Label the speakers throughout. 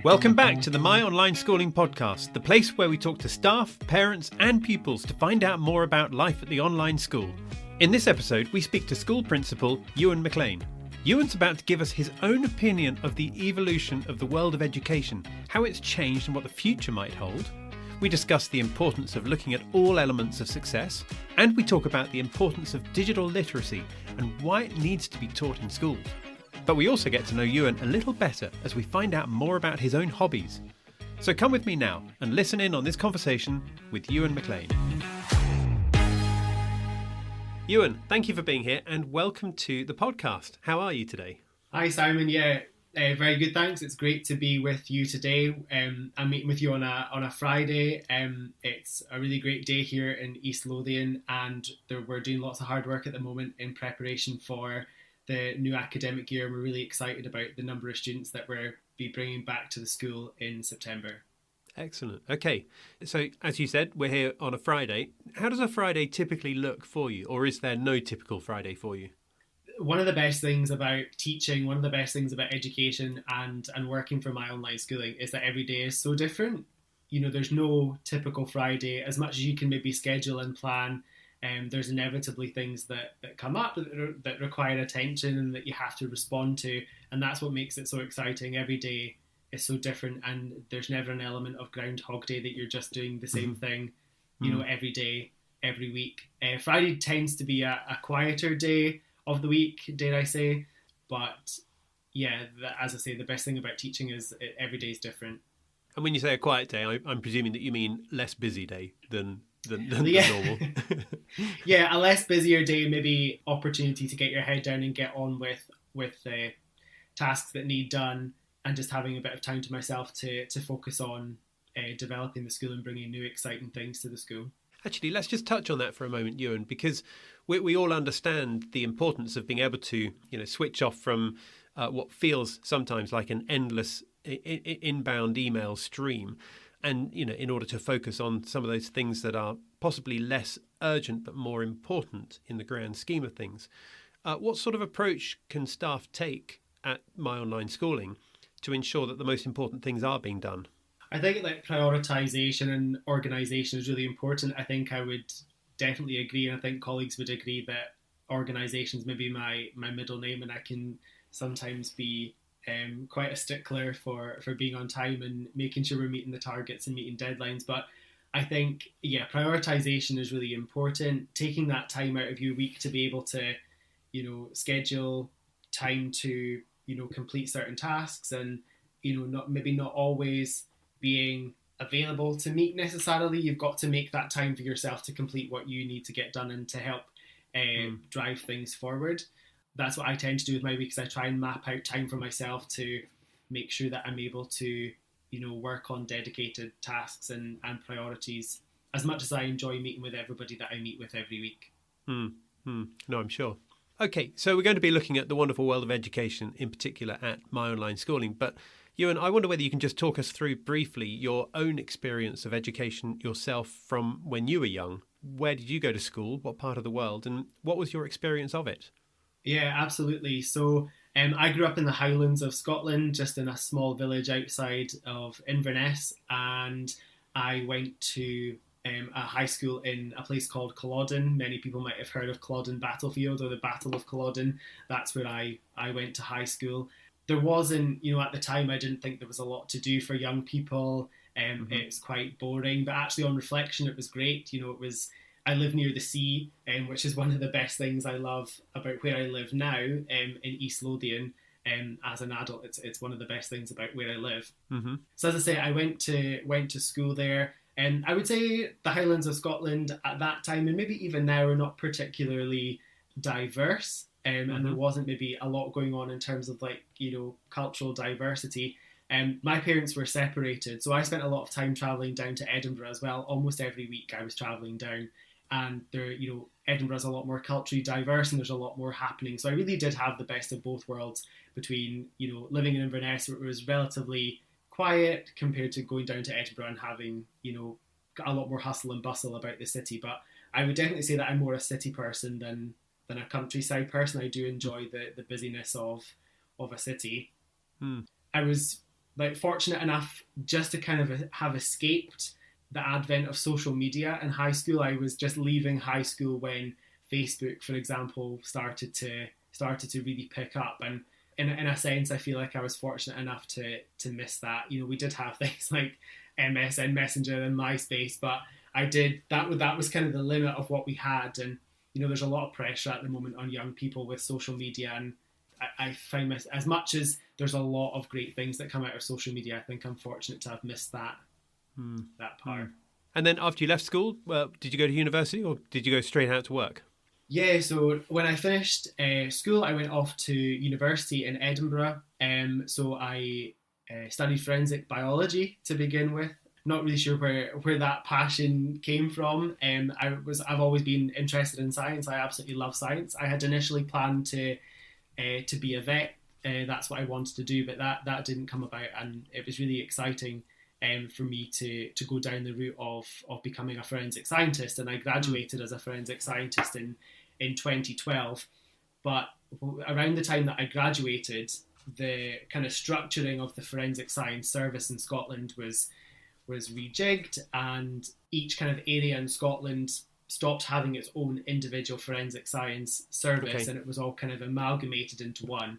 Speaker 1: Welcome back to the My Online Schooling Podcast, the place where we talk to staff, parents and pupils to find out more about life at the online school. In this episode, we speak to school principal Euan MacLean. Euan's about to give us his own opinion of the evolution of the world of education, how it's changed and what the future might hold. We discuss the importance of looking at all elements of success, and we talk about the importance of digital literacy and why it needs to be taught in schools. But we also get to know Euan a little better as we find out more about his own hobbies. So come with me now and listen in on this conversation with Euan MacLean. Euan, thank you for being here and welcome to the podcast. How are you today?
Speaker 2: Hi Simon, very good, thanks. It's great to be with you today. I'm meeting with you on a Friday. It's a really great day here in East Lothian, and we're doing lots of hard work at the moment in preparation for the new academic year. We're really excited about the number of students that we'll be bringing back to the school in September.
Speaker 1: Excellent. Okay, so as you said, we're here on a Friday. How does a Friday typically look for you, or is there no typical Friday for you?
Speaker 2: One of the best things about teaching, one of the best things about education and working for my online schooling is that every day is so different. You know, there's no typical Friday. As much as you can maybe schedule and plan, there's inevitably things that come up that require attention and that you have to respond to. And that's what makes it so exciting. Every day is so different, and there's never an element of Groundhog Day that you're just doing the same thing, you know, every day, every week. Friday tends to be a quieter day of the week, dare I say, but yeah, as I say, the best thing about teaching is every day is different.
Speaker 1: And when you say a quiet day, I'm presuming that you mean less busy day than normal.
Speaker 2: Yeah, a less busier day, maybe opportunity to get your head down and get on with tasks that need done, and just having a bit of time to myself to focus on developing the school and bringing new exciting things to the school.
Speaker 1: Actually, let's just touch on that for a moment, Euan, because we all understand the importance of being able to, switch off from what feels sometimes like an endless inbound email stream, and in order to focus on some of those things that are possibly less urgent but more important in the grand scheme of things. What sort of approach can staff take at My Online Schooling to ensure that the most important things are being done?
Speaker 2: I think prioritisation and organisation is really important. I think I would definitely agree, and I think colleagues would agree that organisation is maybe my middle name, and I can sometimes be quite a stickler for being on time and making sure we're meeting the targets and meeting deadlines. But I think, prioritisation is really important. Taking that time out of your week to be able to, schedule time to, complete certain tasks, and, not always being available to meet necessarily. You've got to make that time for yourself to complete what you need to get done and to help drive things forward. That's what I tend to do with my weeks. I try and map out time for myself to make sure that I'm able to, work on dedicated tasks and priorities, as much as I enjoy meeting with everybody that I meet with every week.
Speaker 1: No, I'm sure. Okay, so we're going to be looking at the wonderful world of education, in particular at My Online Schooling. But Euan, I wonder whether you can just talk us through briefly your own experience of education yourself from when you were young. Where did you go to school? What part of the world? And what was your experience of it?
Speaker 2: Yeah, absolutely. So I grew up in the Highlands of Scotland, just in a small village outside of Inverness, and I went to a high school in a place called Culloden. Many people might have heard of Culloden Battlefield or the Battle of Culloden. That's where I went to high school. There wasn't, at the time, I didn't think there was a lot to do for young people. It was quite boring, but actually on reflection, it was great. I live near the sea, which is one of the best things I love about where I live now in East Lothian. As an adult, it's one of the best things about where I live. So as I say, I went to school there, and I would say the Highlands of Scotland at that time, and maybe even now, are not particularly diverse. And there wasn't maybe a lot going on in terms of cultural diversity. My parents were separated, so I spent a lot of time travelling down to Edinburgh as well. Almost every week I was travelling down, and there, Edinburgh's a lot more culturally diverse and there's a lot more happening. So I really did have the best of both worlds between, living in Inverness, where it was relatively quiet, compared to going down to Edinburgh and having, a lot more hustle and bustle about the city. But I would definitely say that I'm more a city person than a countryside person. I do enjoy the busyness of a city. I was like fortunate enough just to kind of have escaped the advent of social media in high school. I was just leaving high school when Facebook, for example, started to really pick up, and in a sense, I feel like I was fortunate enough to miss that. You know, we did have things like MSN Messenger and MySpace, but that was kind of the limit of what we had. And you know, there's a lot of pressure at the moment on young people with social media, and I find as much as there's a lot of great things that come out of social media, I think I'm fortunate to have missed that part.
Speaker 1: And then after you left school, did you go to university or did you go straight out to work?
Speaker 2: Yeah, so when I finished school, I went off to university in Edinburgh. So I studied forensic biology to begin with. Not really sure where that passion came from. I've always been interested in science. I absolutely love science. I had initially planned to be a vet. That's what I wanted to do, but that didn't come about, and it was really exciting for me to go down the route of becoming a forensic scientist. And I graduated as a forensic scientist in 2012. But around the time that I graduated, the kind of structuring of the forensic science service in Scotland was rejigged, and each kind of area in Scotland stopped having its own individual forensic science service, and it was all kind of amalgamated into one.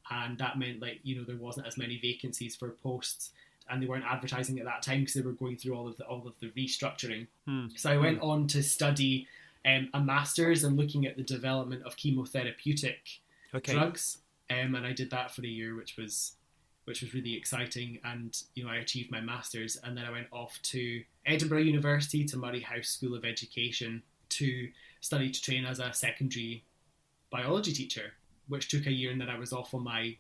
Speaker 2: And that meant, like, you know, there wasn't as many vacancies for posts, and they weren't advertising at that time because they were going through all of the restructuring. So I went on to study a master's in looking at the development of chemotherapeutic drugs, and I did that for a year, which was really exciting. And you know, I achieved my master's, and then I went off to Edinburgh University, to Murray House School of Education, to study to train as a secondary biology teacher, which took a year, and then I was off on my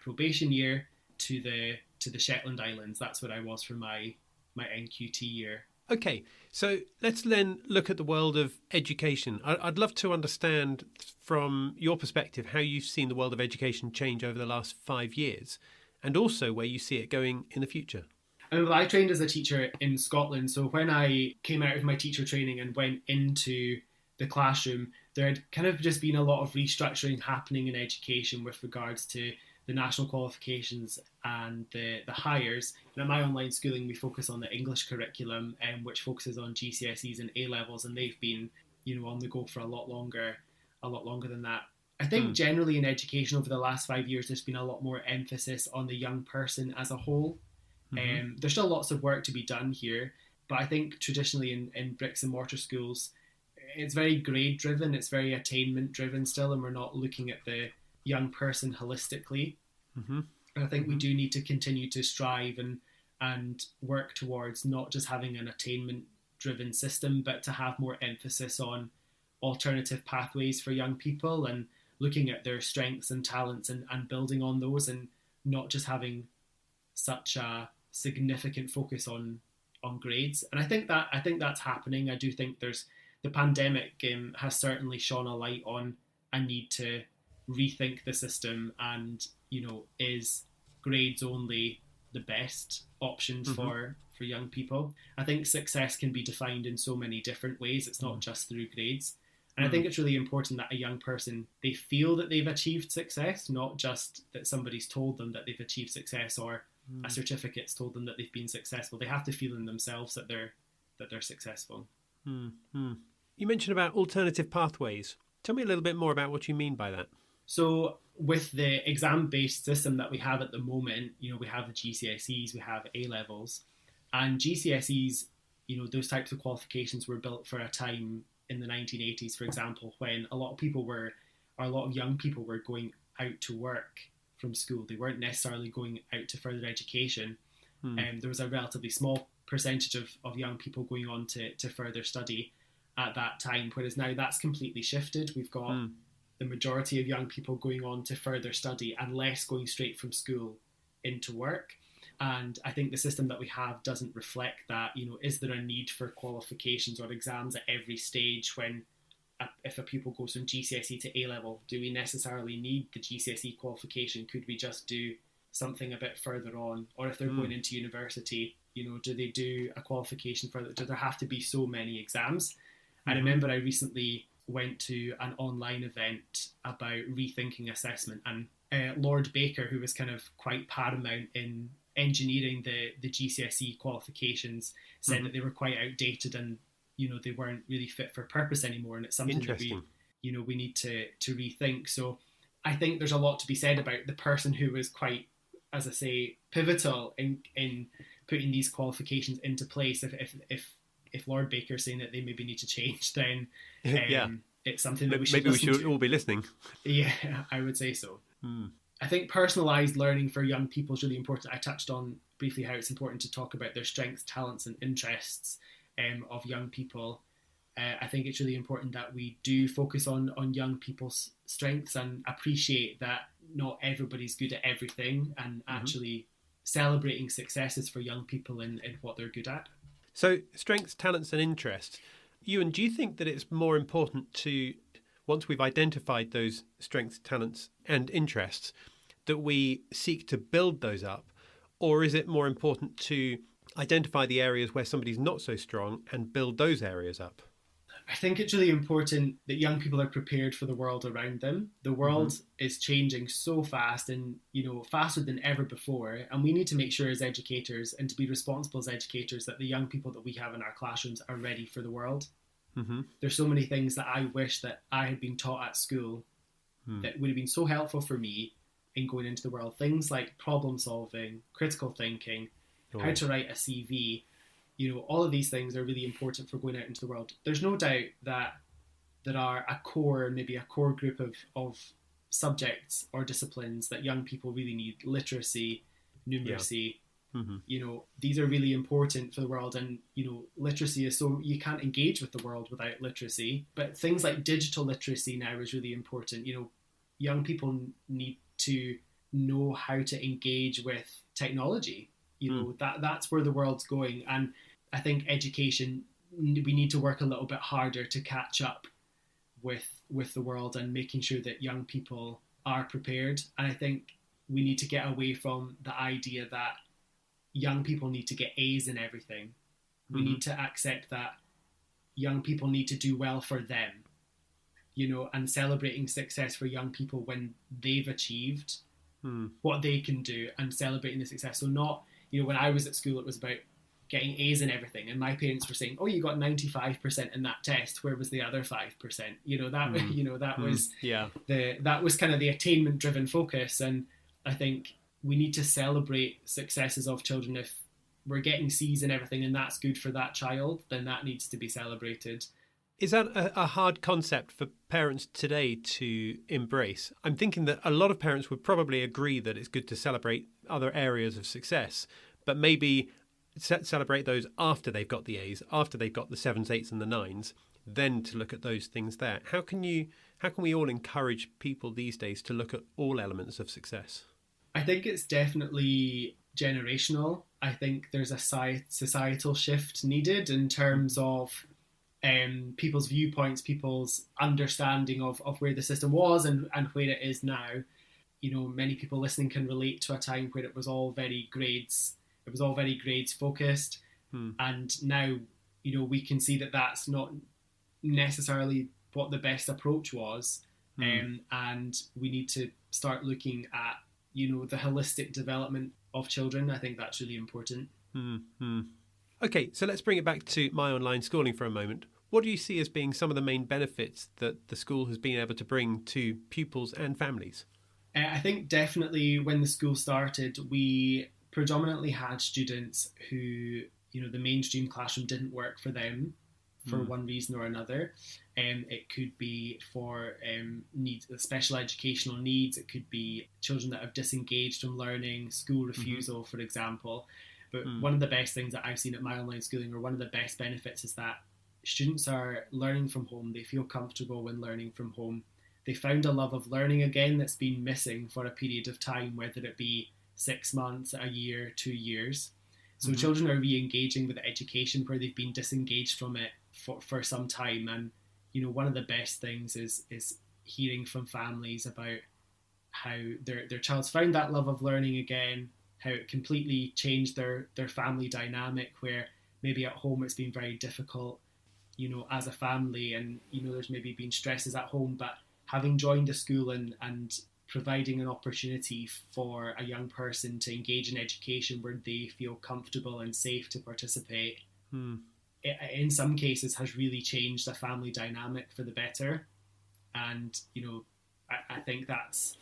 Speaker 2: probation year to the Shetland Islands. That's where I was for my NQT year.
Speaker 1: Okay, so let's then look at the world of education. I'd love to understand from your perspective how you've seen the world of education change over the last 5 years, and also where you see it going in the future.
Speaker 2: I trained as a teacher in Scotland, so when I came out of my teacher training and went into the classroom, there had kind of just been a lot of restructuring happening in education with regards to the national qualifications and the hires. And at my online schooling, we focus on the English curriculum, which focuses on GCSEs and A-levels, and they've been, you know, on the go for a lot longer than that. I think generally in education over the last 5 years, there's been a lot more emphasis on the young person as a whole. There's still lots of work to be done here, but I think traditionally in bricks and mortar schools, it's very grade driven, it's very attainment driven still, and we're not looking at the young person holistically. And I think we do need to continue to strive and work towards not just having an attainment driven system, but to have more emphasis on alternative pathways for young people and looking at their strengths and talents and building on those, and not just having such a significant focus on grades. And I think that's happening. I do think the pandemic has certainly shone a light on a need to rethink the system, and you know, is grades only the best option for young people? I think success can be defined in so many different ways. It's not just through grades. And I think it's really important that a young person, they feel that they've achieved success, not just that somebody's told them that they've achieved success, or a certificate's told them that they've been successful. They have to feel in themselves that they're successful.
Speaker 1: You mentioned about alternative pathways. Tell me a little bit more about what you mean by that.
Speaker 2: So with the exam-based system that we have at the moment, you know, we have the GCSEs, we have A-levels, and GCSEs, you know, those types of qualifications were built for a time in the 1980s, for example, when a lot of young people were going out to work from school. They weren't necessarily going out to further education. There was a relatively small percentage of young people going on to further study at that time, whereas now that's completely shifted. We've got the majority of young people going on to further study and less going straight from school into work. And I think the system that we have doesn't reflect that. You know, is there a need for qualifications or exams at every stage when, if a pupil goes from GCSE to A-level, do we necessarily need the GCSE qualification? Could we just do something a bit further on? Or if they're going into university, you know, do they do a qualification further? Do there have to be so many exams? I remember I recently went to an online event about rethinking assessment, and Lord Baker, who was kind of quite paramount in engineering, the GCSE qualifications said that they were quite outdated and, they weren't really fit for purpose anymore. And it's something that we need to rethink. So I think there's a lot to be said about the person who was quite, as I say, pivotal in putting these qualifications into place. If Lord Baker's saying that they maybe need to change, then it's something that we should
Speaker 1: all be listening.
Speaker 2: Yeah, I would say so. I think personalised learning for young people is really important. I touched on briefly how it's important to talk about their strengths, talents and interests of young people. I think it's really important that we do focus on young people's strengths and appreciate that not everybody's good at everything, and actually celebrating successes for young people in what they're good at.
Speaker 1: So strengths, talents and interests. Euan, do you think that it's more important to, once we've identified those strengths, talents and interests, that we seek to build those up? Or is it more important to identify the areas where somebody's not so strong and build those areas up?
Speaker 2: I think it's really important that young people are prepared for the world around them. The world is changing so fast and, faster than ever before. And we need to make sure as educators and to be responsible as educators that the young people that we have in our classrooms are ready for the world. There's so many things that I wish that I had been taught at school that would have been so helpful for me in going into the world. Things like problem solving, critical thinking, how to write a CV. All of these things are really important for going out into the world. There's no doubt that there are a core group of subjects or disciplines that young people really need. Literacy, numeracy, these are really important for the world. And, literacy is so, you can't engage with the world without literacy. But things like digital literacy now is really important. Young people need to know how to engage with technology. That's where the world's going. And I think education, we need to work a little bit harder to catch up with the world and making sure that young people are prepared. And I think we need to get away from the idea that young people need to get A's in everything. We need to accept that young people need to do well for them, and celebrating success for young people when they've achieved what they can do and celebrating the success. So not, when I was at school, it was about getting A's in everything, and my parents were saying, "Oh, you got 95% in that test. Where was the other 5%?" That was kind of the attainment-driven focus. And I think we need to celebrate successes of children. If we're getting C's in everything, and that's good for that child, then that needs to be celebrated.
Speaker 1: Is that a hard concept for parents today to embrace? I'm thinking that a lot of parents would probably agree that it's good to celebrate other areas of success, but maybe celebrate those after they've got the A's, after they've got the 7s, 8s and the 9s, then to look at those things there. How can we all encourage people these days to look at all elements of success?
Speaker 2: I think it's definitely generational. I think there's a societal shift needed in terms of people's viewpoints, people's understanding of where the system was and where it is now. Many people listening can relate to a time where it was all very grades. It was all very grades focused. And now, we can see that that's not necessarily what the best approach was. And we need to start looking at, the holistic development of children. I think that's really important.
Speaker 1: Okay, so let's bring it back to My Online Schooling for a moment. What do you see as being some of the main benefits that the school has been able to bring to pupils and families?
Speaker 2: I think definitely when the school started, we predominantly had students who, the mainstream classroom didn't work for them for one reason or another. It could be for needs, special educational needs. It could be children that have disengaged from learning, school refusal, for example. But one of the best things that I've seen at My Online Schooling, or one of the best benefits, is that students are learning from home. They feel comfortable when learning from home. They found a love of learning again that's been missing for a period of time, whether it be 6 months, a year, 2 years. So children are re-engaging with education where they've been disengaged from it for some time. And, one of the best things is hearing from families about how their child's found that love of learning again, how it completely changed their family dynamic, where maybe at home it's been very difficult, as a family, and, there's maybe been stresses at home, but having joined a school and providing an opportunity for a young person to engage in education where they feel comfortable and safe to participate, in some cases has really changed a family dynamic for the better. And, I think that's,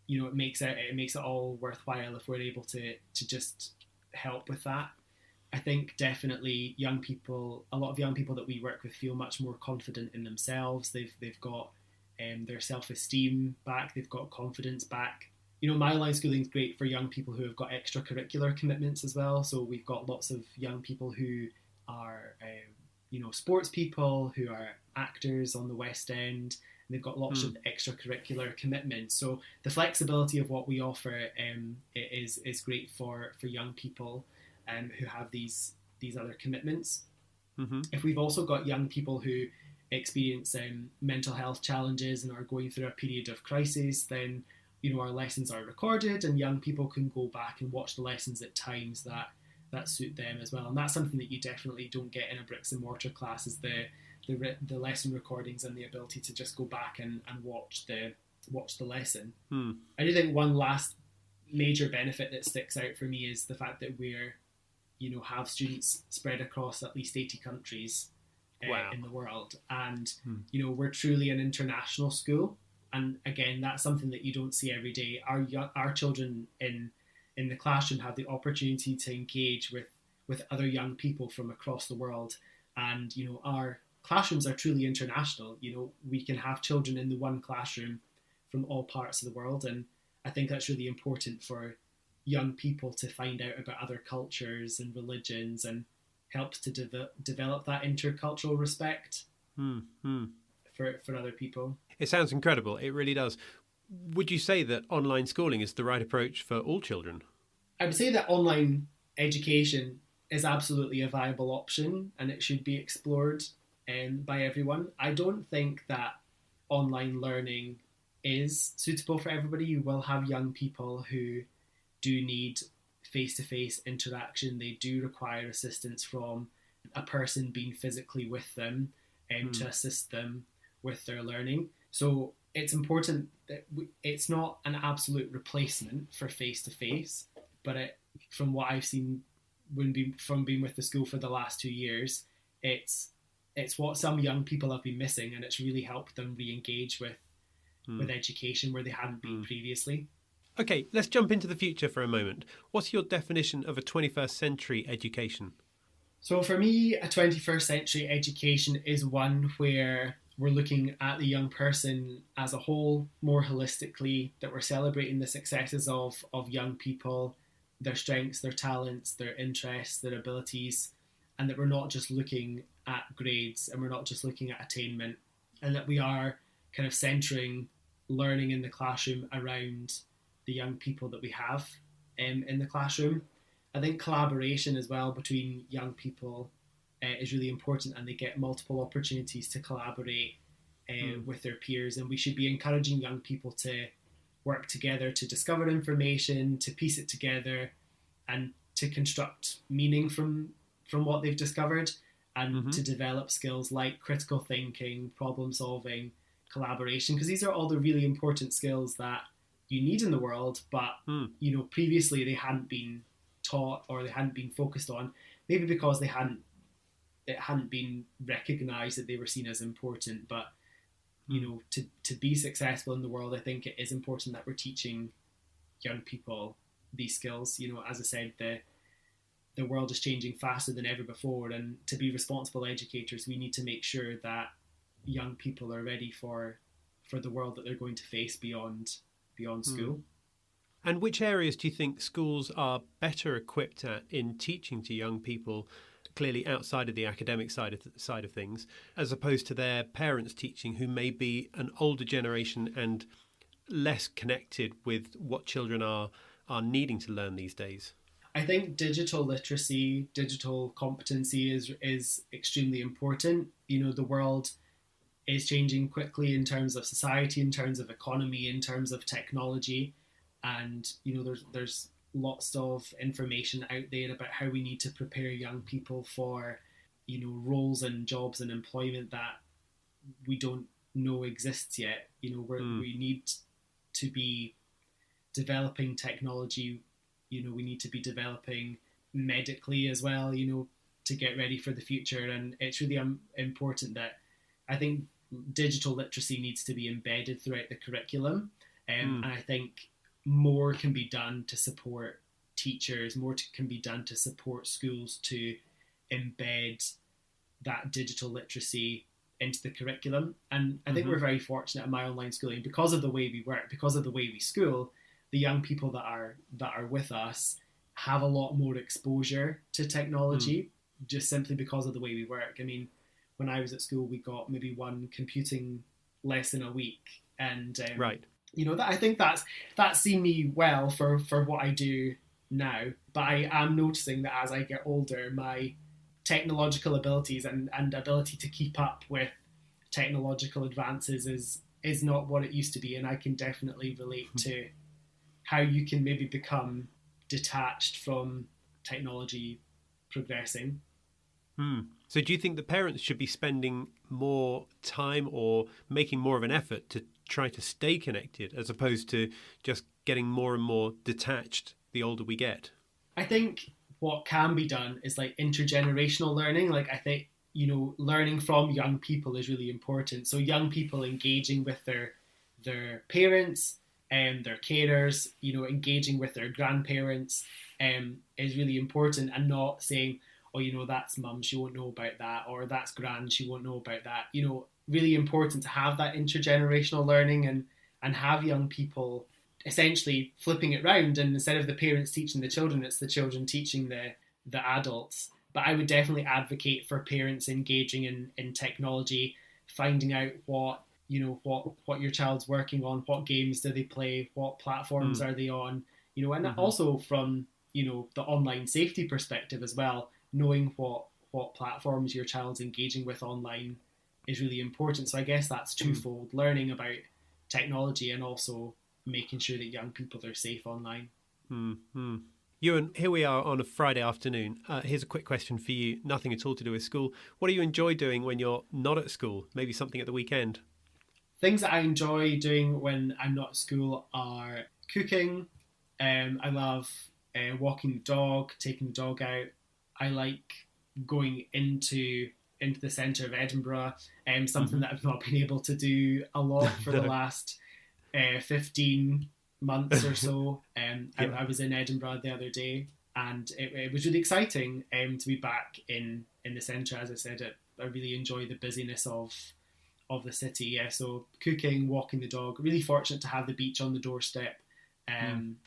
Speaker 2: it makes it all worthwhile if we're able to just help with that. I think definitely a lot of young people that we work with feel much more confident in themselves. They've got their self-esteem back. They've got confidence back. My online schooling is great for young people who have got extracurricular commitments as well. So we've got lots of young people who are, sports people, who are actors on the West End. And they've got lots of extracurricular commitments. So the flexibility of what we offer is great for young people who have these other commitments. Mm-hmm. If we've also got young people who experience mental health challenges and are going through a period of crisis, then our lessons are recorded and young people can go back and watch the lessons at times that suit them as well. And that's something that you definitely don't get in a bricks and mortar class, is the lesson recordings and the ability to just go back and watch the lesson. I do think one last major benefit that sticks out for me is the fact that we're have students spread across at least 80 countries in the world, and we're truly an international school. And again, that's something that you don't see every day. Our children in the classroom have the opportunity to engage with other young people from across the world, and our classrooms are truly international. We can have children in the one classroom from all parts of the world, and I think that's really important for young people to find out about other cultures and religions, and helps to develop that intercultural respect for other people.
Speaker 1: It sounds incredible. It really does. Would you say that online schooling is the right approach for all children?
Speaker 2: I would say that online education is absolutely a viable option, and it should be explored by everyone. I don't think that online learning is suitable for everybody. You will have young people who do need face-to-face interaction. They do require assistance from a person being physically with them to assist them with their learning. So it's important that it's not an absolute replacement for face-to-face, but from what I've seen from being with the school for the last 2 years, it's what some young people have been missing, and it's really helped them re-engage with education where they hadn't been previously.
Speaker 1: Okay, let's jump into the future for a moment. What's your definition of a 21st century education?
Speaker 2: So for me, a 21st century education is one where we're looking at the young person as a whole more holistically, that we're celebrating the successes of young people, their strengths, their talents, their interests, their abilities, and that we're not just looking at grades and we're not just looking at attainment, and that we are kind of centering learning in the classroom around the young people that we have in the classroom. I think collaboration as well between young people is really important, and they get multiple opportunities to collaborate with their peers, and we should be encouraging young people to work together to discover information, to piece it together, and to construct meaning from what they've discovered, and to develop skills like critical thinking, problem solving, collaboration, because these are all the really important skills that you need in the world, but previously they hadn't been taught or they hadn't been focused on, maybe because it hadn't been recognized that they were seen as important. But to be successful in the world, I think it is important that we're teaching young people these skills. As I said, the world is changing faster than ever before, and to be responsible educators, we need to make sure that young people are ready for the world that they're going to face beyond school.
Speaker 1: And which areas do you think schools are better equipped at in teaching to young people, clearly outside of the academic side of things, as opposed to their parents teaching, who may be an older generation and less connected with what children are needing to learn these days?
Speaker 2: I think digital literacy, digital competency is extremely important. The world is changing quickly in terms of society, in terms of economy, in terms of technology. And, there's lots of information out there about how we need to prepare young people for, roles and jobs and employment that we don't know exists yet. We need to be developing technology, we need to be developing medically as well, to get ready for the future. And it's really important that I think digital literacy needs to be embedded throughout the curriculum. And I think more can be done to support teachers, can be done to support schools to embed that digital literacy into the curriculum. And I think we're very fortunate at My Online Schooling, because of the way we work, because of the way we school, the young people that are with us have a lot more exposure to technology, just simply because of the way we work. I mean, when I was at school, we got maybe one computing lesson a week, and
Speaker 1: right.
Speaker 2: That I think that's seen me well for what I do now. But I am noticing that as I get older, my technological abilities and ability to keep up with technological advances is not what it used to be. And I can definitely relate to how you can maybe become detached from technology progressing.
Speaker 1: So do you think the parents should be spending more time or making more of an effort to try to stay connected, as opposed to just getting more and more detached the older we get?
Speaker 2: I think what can be done is like intergenerational learning. Like I think, learning from young people is really important. So young people engaging with their parents and their carers, engaging with their grandparents is really important, and not saying, oh, that's mum, she won't know about that, or that's gran, she won't know about that. Really important to have that intergenerational learning and have young people essentially flipping it round, and instead of the parents teaching the children, it's the children teaching the adults. But I would definitely advocate for parents engaging in technology, finding out what your child's working on, what games do they play, what platforms are they on, and also from the online safety perspective as well, knowing what platforms your child's engaging with online is really important. So I guess that's twofold: learning about technology and also making sure that young people are safe online.
Speaker 1: Euan, here we are on a Friday afternoon. Here's a quick question for you. Nothing at all to do with school. What do you enjoy doing when you're not at school? Maybe something at the weekend?
Speaker 2: Things that I enjoy doing when I'm not at school are cooking. I love walking the dog, taking the dog out. I like going into the centre of Edinburgh, something that I've not been able to do a lot for the last 15 months or so. I was in Edinburgh the other day, and it was really exciting to be back in the centre. As I said, I really enjoy the busyness of the city. Yeah, so cooking, walking the dog. Really fortunate to have the beach on the doorstep, and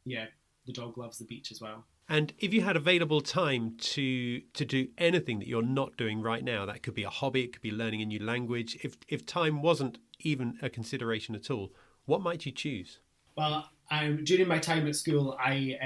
Speaker 2: yeah, the dog loves the beach as well.
Speaker 1: And if you had available time to do anything that you're not doing right now, that could be a hobby, it could be learning a new language. If time wasn't even a consideration at all, what might you choose?
Speaker 2: Well, during my time at school, I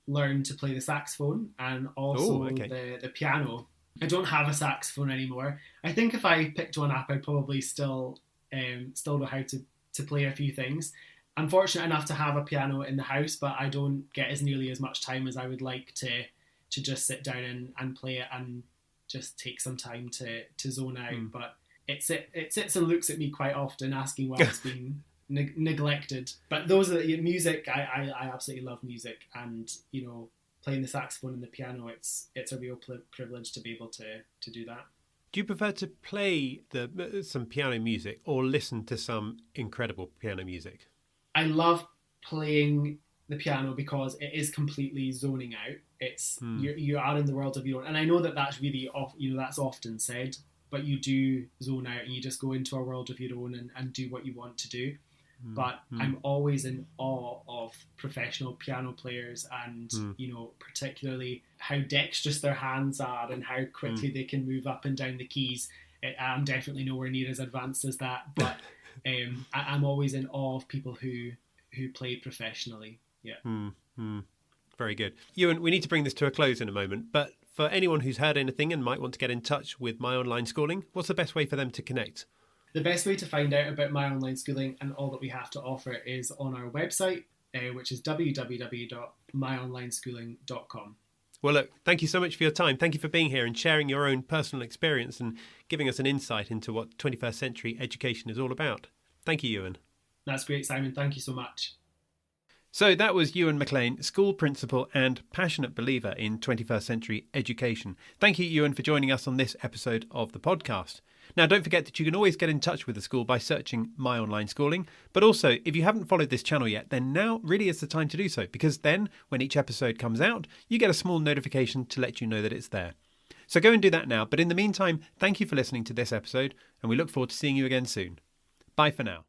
Speaker 2: learned to play the saxophone and also the piano. I don't have a saxophone anymore. I think if I picked one up, I'd probably still know how to play a few things. I'm fortunate enough to have a piano in the house, but I don't get nearly as much time as I would like to just sit down and play it and just take some time to zone out. But it sits and looks at me quite often, asking why it's been neglected. But those are music. I absolutely love music, and playing the saxophone and the piano, it's a real privilege to be able to do that.
Speaker 1: Do you prefer to play some piano music or listen to some incredible piano music?
Speaker 2: I love playing the piano because it is completely zoning out. It's you are in the world of your own, and I know that's really that's often said, but you do zone out and you just go into a world of your own and do what you want to do. But I'm always in awe of professional piano players, and particularly how dexterous their hands are and how quickly they can move up and down the keys. I'm definitely nowhere near as advanced as that, but I'm always in awe of people who play professionally. Yeah.
Speaker 1: Very good. Euan, we need to bring this to a close in a moment, but for anyone who's heard anything and might want to get in touch with My Online Schooling, what's the best way for them to connect?
Speaker 2: The best way to find out about My Online Schooling and all that we have to offer is on our website, which is www.myonlineschooling.com.
Speaker 1: Well, look, thank you so much for your time. Thank you for being here and sharing your own personal experience and giving us an insight into what 21st century education is all about. Thank you, Euan.
Speaker 2: That's great, Simon. Thank you so much.
Speaker 1: So that was Euan MacLean, school principal and passionate believer in 21st century education. Thank you, Euan, for joining us on this episode of the podcast. Now, don't forget that you can always get in touch with the school by searching My Online Schooling. But also, if you haven't followed this channel yet, then now really is the time to do so, because then when each episode comes out, you get a small notification to let you know that it's there. So go and do that now. But in the meantime, thank you for listening to this episode, and we look forward to seeing you again soon. Bye for now.